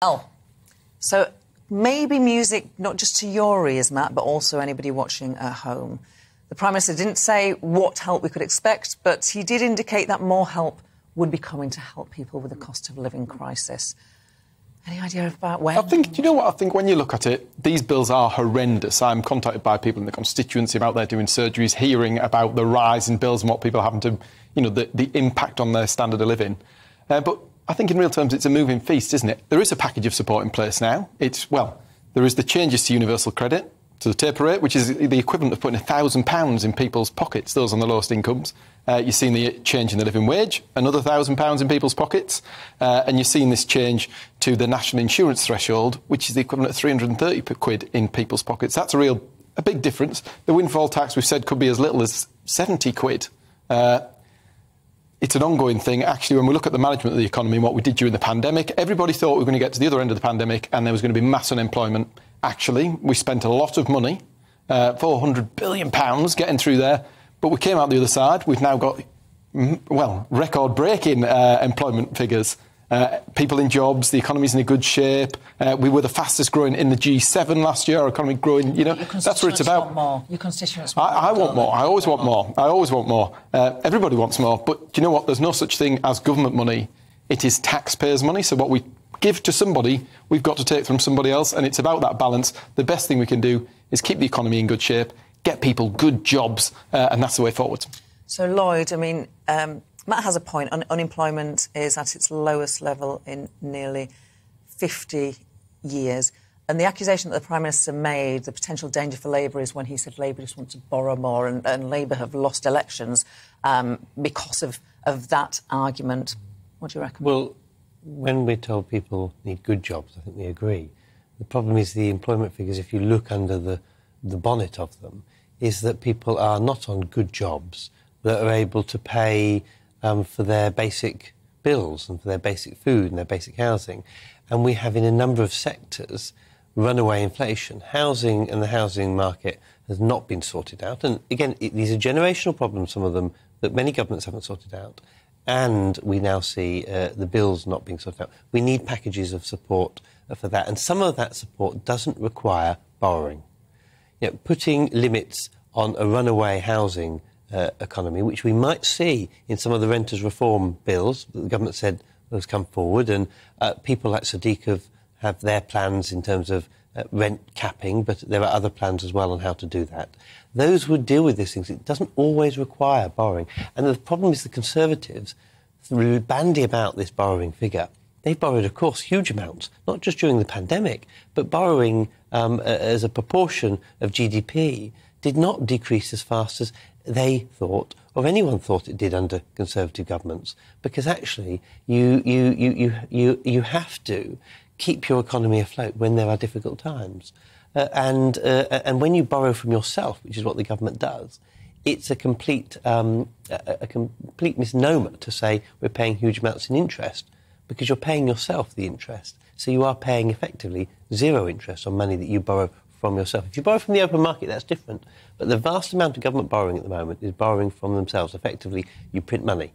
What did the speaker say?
Oh, so maybe music not just to your ears, Matt, but also anybody watching at home. The Prime Minister didn't say what help we could expect, but he did indicate that more help would be coming to help people with the cost of living crisis. Any idea about when? I think, do you know what? I think when you look at it, these bills are horrendous. I'm contacted by people in the constituency about there doing surgeries, hearing about the rise in bills and what people are having to, you know, the impact on their standard of living. But I think in real terms it's a moving feast, isn't it? There is a package of support in place now. There is the changes to universal credit, to the taper rate, which is the equivalent of putting £1,000 in people's pockets, those on the lowest incomes. You've seen the change in the living wage, another £1,000 in people's pockets. And you've seen this change to the national insurance threshold, which is the equivalent of 330 quid in people's pockets. That's a big difference. The windfall tax, we've said, could be as little as 70 quid. It's an ongoing thing. Actually, when we look at the management of the economy and what we did during the pandemic, everybody thought we were going to get to the other end of the pandemic and there was going to be mass unemployment. Actually, we spent a lot of money, £400 billion getting through there, but we came out the other side. We've now got, record-breaking employment figures. People in jobs, the economy's in a good shape. We were the fastest growing in the G7 last year, our economy growing, you know, that's what it's about. Want more. Your constituents want more. I want more. I always want more. I always want more. Everybody wants more. But do you know what? There's no such thing as government money. It is taxpayers' money. So what we give to somebody, we've got to take from somebody else, and it's about that balance. The best thing we can do is keep the economy in good shape, get people good jobs, and that's the way forward. So, Lloyd, I mean, Matt has a point. Unemployment is at its lowest level in nearly 50 years. And the accusation that the Prime Minister made, the potential danger for Labour, is when he said Labour just want to borrow more and Labour have lost elections because of that argument. What do you reckon? Well, when we're told people need good jobs, I think we agree. The problem is the employment figures, if you look under the bonnet of them, is that people are not on good jobs that are able to pay for their basic bills and for their basic food and their basic housing. And we have in a number of sectors runaway inflation. Housing and the housing market has not been sorted out. And again, these are generational problems, some of them, that many governments haven't sorted out. And we now see the bills not being sorted out. We need packages of support for that. And some of that support doesn't require borrowing. You know, putting limits on a runaway housing economy, which we might see in some of the renters' reform bills that the government said has come forward, and people like Sadiq have their plans in terms of rent capping, but there are other plans as well on how to do that. Those would deal with these things. It doesn't always require borrowing. And the problem is the Conservatives bandy about this borrowing figure. They've borrowed, of course, huge amounts, not just during the pandemic, but borrowing as a proportion of GDP did not decrease as fast as they thought, or anyone thought it did under Conservative governments, because actually you have to keep your economy afloat when there are difficult times. And when you borrow from yourself, which is what the government does, it's a complete misnomer to say we're paying huge amounts in interest, because you're paying yourself the interest. So you are paying effectively zero interest on money that you borrow from yourself. If you borrow from the open market, that's different. But the vast amount of government borrowing at the moment is borrowing from themselves. Effectively, you print money.